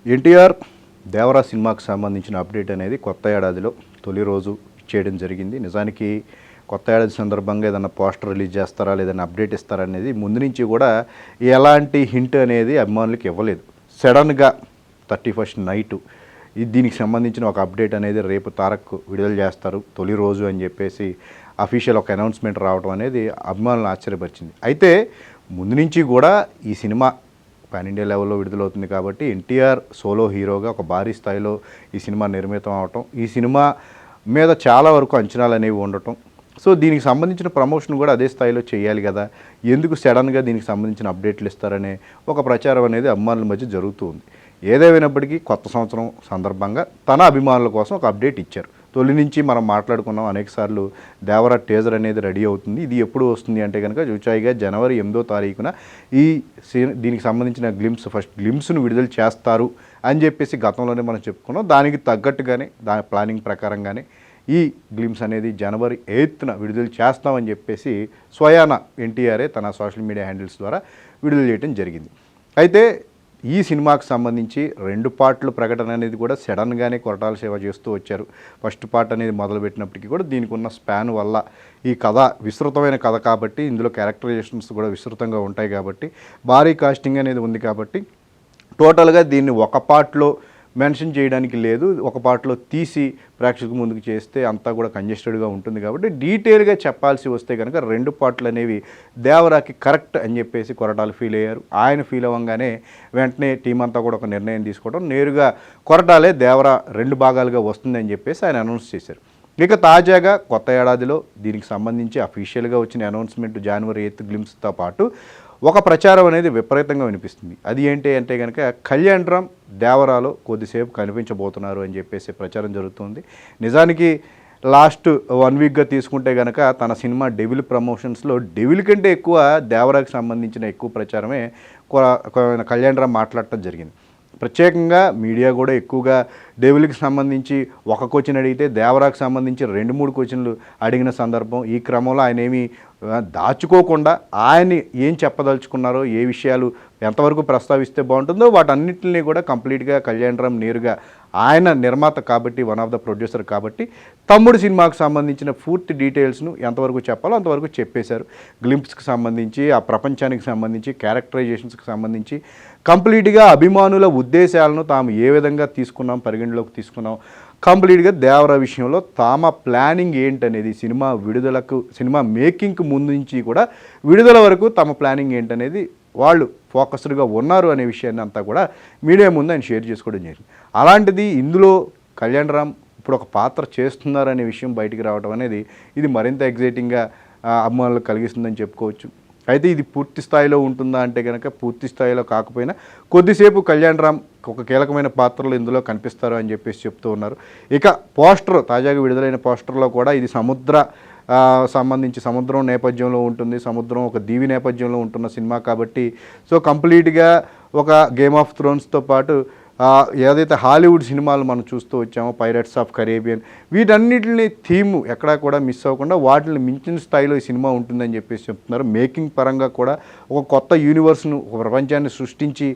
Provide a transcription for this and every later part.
ఎన్టీఆర్ దేవరా సినిమాకు సంబంధించిన అప్డేట్ అనేది కొత్త ఏడాదిలో తొలి రోజు చేయడం జరిగింది. నిజానికి కొత్త ఏడాది సందర్భంగా ఏదైనా పోస్టర్ రిలీజ్ చేస్తారా లేదన్నా అప్డేట్ ఇస్తారా అనేది ముందు నుంచి కూడా ఎలాంటి హింట్ అనేది అభిమానులకు ఇవ్వలేదు. సడన్గా 31st నైటు దీనికి సంబంధించిన ఒక అప్డేట్ అనేది రేపు తారక్ విడుదల చేస్తారు తొలి రోజు అని చెప్పేసి అఫీషియల్ ఒక అనౌన్స్మెంట్ రావడం అనేది అభిమానులను ఆశ్చర్యపరిచింది. అయితే ముందు నుంచి కూడా ఈ సినిమా పాన్ ఇండియా లెవెల్లో విడుదలవుతుంది కాబట్టి ఎన్టీఆర్ సోలో హీరోగా ఒక భారీ స్థాయిలో ఈ సినిమా నిర్మితం అవటం, ఈ సినిమా మీద చాలా వరకు అంచనాలు అనేవి ఉండటం, సో దీనికి సంబంధించిన ప్రమోషన్ కూడా అదే స్థాయిలో చేయాలి కదా, ఎందుకు సడన్గా దీనికి సంబంధించిన అప్డేట్లు ఇస్తారనే ఒక ప్రచారం అనేది అభిమానుల మధ్య జరుగుతూ ఉంది. ఏదేమైనప్పటికీ కొత్త సంవత్సరం సందర్భంగా తన అభిమానుల కోసం ఒక అప్డేట్ ఇచ్చారు. తొలి నుంచి మనం మాట్లాడుకున్నాం అనేకసార్లు, దేవరా టీజర్ అనేది రెడీ అవుతుంది. ఇది ఎప్పుడు వస్తుంది అంటే కనుక చూచాయిగా జనవరి 8వ తారీఖున దీనికి సంబంధించిన ఫస్ట్ గ్లిమ్స్ను విడుదల చేస్తారు అని చెప్పేసి గతంలోనే మనం చెప్పుకున్నాం. దానికి తగ్గట్టుగానే దాని ప్లానింగ్ ప్రకారంగానే ఈ గ్లిమ్స్ అనేది జనవరి 8న విడుదల చేస్తామని చెప్పేసి స్వయాన ఎన్టీఆర్ఏ తన సోషల్ మీడియా హ్యాండిల్స్ ద్వారా విడుదల చేయడం జరిగింది. అయితే ఈ సినిమాకు సంబంధించి 2 పార్ట్లు ప్రకటన అనేది కూడా సడన్గానే కొరటాల సేవ చేస్తూ వచ్చారు. ఫస్ట్ పార్ట్ అనేది మొదలుపెట్టినప్పటికీ కూడా దీనికి ఉన్న స్పాన్ వల్ల ఈ కథ విస్తృతమైన కథ కాబట్టి, ఇందులో క్యారెక్టరైజేషన్స్ కూడా విస్తృతంగా ఉంటాయి కాబట్టి, భారీ కాస్టింగ్ అనేది ఉంది కాబట్టి టోటల్గా దీన్ని ఒక పార్ట్లో మెన్షన్ చేయడానికి లేదు, ఒక పార్ట్లో తీసి ప్రేక్షకుల ముందుకు చేస్తే అంతా కూడా కంజెస్టెడ్గా ఉంటుంది కాబట్టి డీటెయిల్గా చెప్పాల్సి వస్తే కనుక 2 పార్ట్లు అనేవి దేవరాకి కరెక్ట్ అని చెప్పేసి కొరటాలు ఫీల్ అయ్యారు. ఆయన ఫీల్ అవ్వగానే వెంటనే టీం అంతా కూడా ఒక నిర్ణయం తీసుకోవడం, నేరుగా కొరటాలే దేవరా 2 భాగాలుగా వస్తుందని చెప్పేసి ఆయన అనౌన్స్ చేశారు. ఇక తాజాగా కొత్త ఏడాదిలో దీనికి సంబంధించి అఫీషియల్గా వచ్చిన అనౌన్స్మెంట్ జనవరి 8 గ్లిమ్స్తో పాటు ఒక ప్రచారం అనేది విపరీతంగా వినిపిస్తుంది. అది ఏంటి అంటే కనుక కళ్యాణ్ రామ్ దేవరాలో కొద్దిసేపు కనిపించబోతున్నారు అని చెప్పేసి ప్రచారం జరుగుతుంది. నిజానికి లాస్ట్ 1 వీక్గా తీసుకుంటే కనుక తన సినిమా డెవిల్ ప్రమోషన్స్లో డెవిల్ కంటే ఎక్కువ దేవరాకి సంబంధించిన ఎక్కువ ప్రచారమే కళ్యాణ్ రామ్ మాట్లాడటం జరిగింది. ప్రత్యేకంగా మీడియా కూడా ఎక్కువగా డెవిల్కి సంబంధించి ఒక క్వశ్చన్ అడిగితే దేవరాకు సంబంధించి 2-3 క్వశ్చన్లు అడిగిన సందర్భం. ఈ క్రమంలో ఆయన ఏమీ దాచుకోకుండా ఆయన ఏం చెప్పదలుచుకున్నారో, ఏ విషయాలు ఎంతవరకు ప్రస్తావిస్తే బాగుంటుందో వాటన్నిటిని కూడా కంప్లీట్గా కళ్యాణ్ రామ్ నేరుగా, ఆయన నిర్మాత కాబట్టి, వన్ ఆఫ్ ద ప్రొడ్యూసర్ కాబట్టి తమ్ముడు సినిమాకు సంబంధించిన పూర్తి డీటెయిల్స్ను ఎంతవరకు చెప్పాలో అంతవరకు చెప్పేశారు. గ్లింప్స్కి సంబంధించి, ఆ ప్రపంచానికి సంబంధించి, క్యారెక్టరైజేషన్స్కి సంబంధించి కంప్లీట్గా అభిమానుల ఉద్దేశాలను తాము ఏ విధంగా తీసుకున్నాం, పరిగణలోకి తీసుకున్నాం, కంప్లీట్గా దేవరా విషయంలో తమ ప్లానింగ్ ఏంటనేది సినిమా మేకింగ్కి ముందు నుంచి కూడా విడుదల వరకు తమ ప్లానింగ్ ఏంటనేది వాళ్ళు ఫోకస్డ్గా ఉన్నారు అనే విషయాన్ని అంతా కూడా మీడియా ముందు ఆయన షేర్ చేసుకోవడం జరిగింది. అలాంటిది ఇందులో కళ్యాణ్ రామ్ ఇప్పుడు ఒక పాత్ర చేస్తున్నారనే విషయం బయటికి రావడం అనేది ఇది మరింత ఎగ్జైటింగ్గా అభిమానులకు కలిగిస్తుందని చెప్పుకోవచ్చు. అయితే ఇది పూర్తి స్థాయిలో ఉంటుందా అంటే కనుక పూర్తి స్థాయిలో కాకపోయినా కొద్దిసేపు కళ్యాణ్ రామ్ ఒక కీలకమైన పాత్రలు ఇందులో కనిపిస్తారు అని చెప్పేసి చెప్తూ ఉన్నారు. ఇక పోస్టర్, తాజాగా విడుదలైన పోస్టర్లో కూడా ఇది సంబంధించి సముద్రం నేపథ్యంలో ఉంటుంది, సముద్రం ఒక దీవి నేపథ్యంలో ఉంటున్న సినిమా కాబట్టి సో కంప్లీట్గా ఒక గేమ్ ఆఫ్ థ్రోన్స్తో పాటు ఏదైతే హాలీవుడ్ సినిమాలు మనం చూస్తూ వచ్చామో, పైరట్స్ ఆఫ్ కరేబియన్, వీటన్నిటిని థీమ్ ఎక్కడా కూడా మిస్ అవ్వకుండా వాటిని మించిన స్థాయిలో ఈ సినిమా ఉంటుందని చెప్పేసి చెప్తున్నారు. మేకింగ్ పరంగా కూడా ఒక కొత్త యూనివర్స్ను, ఒక ప్రపంచాన్ని సృష్టించి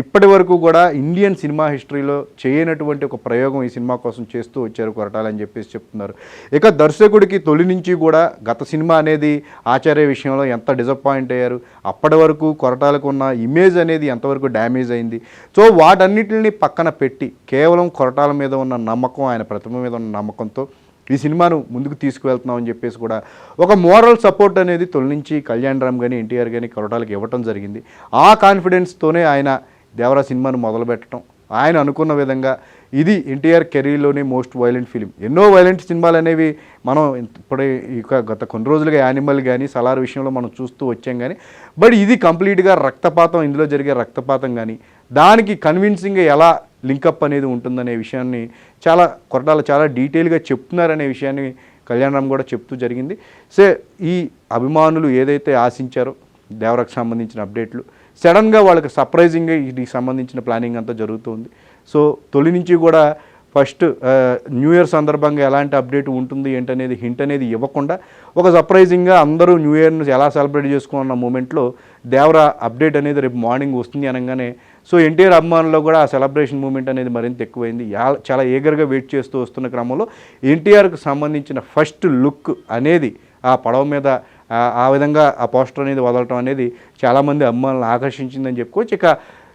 ఇప్పటి వరకు కూడా ఇండియన్ సినిమా హిస్టరీలో చేయనటువంటి ఒక ప్రయోగం ఈ సినిమా కోసం చేస్తూ వచ్చారు కొరటాలని చెప్పేసి చెప్తున్నారు. ఇక దర్శకుడికి తొలి నుంచి కూడా గత సినిమా అనేది ఆచార్య విషయంలో ఎంత డిసప్పాయింట్ అయ్యారు, అప్పటి వరకు కొరటాలకు ఉన్న ఇమేజ్ అనేది ఎంతవరకు డ్యామేజ్ అయింది, సో వాటన్నిటిని పక్కన పెట్టి కేవలం కొరటాల మీద ఉన్న నమ్మకం, ఆయన ప్రతిభ మీద ఉన్న నమ్మకంతో ఈ సినిమాను ముందుకు తీసుకువెళ్తున్నాం అని చెప్పేసి కూడా ఒక మోరల్ సపోర్ట్ అనేది తొలి నుంచి కళ్యాణ్ రామ్ కానీ, ఎన్టీఆర్ కానీ కొరటాలకు ఇవ్వటం జరిగింది. ఆ కాన్ఫిడెన్స్తోనే ఆయన దేవరా సినిమాను మొదలుపెట్టడం, ఆయన అనుకున్న విధంగా ఇది ఎన్టీఆర్ కెరీర్లోనే మోస్ట్ వైలెంట్ ఫిలిం. ఎన్నో వైలెంట్ సినిమాలు అనేవి మనం ఇప్పుడే గత కొన్ని రోజులుగా యానిమల్ కానీ, సలార్ విషయంలో మనం చూస్తూ వచ్చాం కానీ, బట్ ఇది కంప్లీట్గా రక్తపాతం, ఇందులో జరిగే రక్తపాతం కానీ దానికి కన్విన్సింగ్గా ఎలా లింకప్ అనేది ఉంటుందనే విషయాన్ని కొరటాల చాలా డీటెయిల్గా చెప్తున్నారనే విషయాన్ని కళ్యాణ్ రామ్ కూడా చెప్తూ జరిగింది. సో ఈ అభిమానులు ఏదైతే ఆశించారో దేవరాకు సంబంధించిన అప్డేట్లు సడన్గా వాళ్ళకి సర్ప్రైజింగ్గా వీటికి సంబంధించిన ప్లానింగ్ అంతా జరుగుతుంది. సో తొలి నుంచి కూడా ఫస్ట్ న్యూ ఇయర్ సందర్భంగా ఎలాంటి అప్డేట్ ఉంటుంది ఏంటనేది హింట్ అనేది ఇవ్వకుండా ఒక సర్ప్రైజింగ్గా అందరూ న్యూ ఇయర్ని ఎలా సెలబ్రేట్ చేసుకున్న మూమెంట్లో దేవరా అప్డేట్ అనేది రేపు మార్నింగ్ వస్తుంది అనగానే సో ఎన్టీఆర్ అభిమానుల్లో కూడా ఆ సెలబ్రేషన్ మూమెంట్ అనేది మరింత ఎక్కువైంది. చాలా ఈగర్గా వెయిట్ చేస్తూ వస్తున్న క్రమంలో ఎన్టీఆర్కి సంబంధించిన ఫస్ట్ లుక్ అనేది ఆ పడవ మీద ఆ విధంగా ఆ పోస్టర్ అనేది వదలటం అనేది చాలామంది అభిమానులను ఆకర్షించిందని చెప్పుకోవచ్చు. ఇక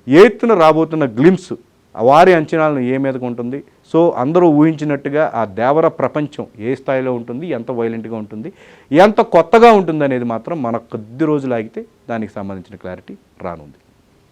ఎయిత్న రాబోతున్న గ్లిమ్స్ వారి అంచనాలను ఏ మీదకు ఉంటుంది, సో అందరూ ఊహించినట్టుగా ఆ దేవర ప్రపంచం ఏ స్థాయిలో ఉంటుంది, ఎంత వైలెంట్గా ఉంటుంది, ఎంత కొత్తగా ఉంటుంది అనేది మాత్రం మన కొద్ది రోజులు ఆగితే దానికి సంబంధించిన క్లారిటీ రానుంది.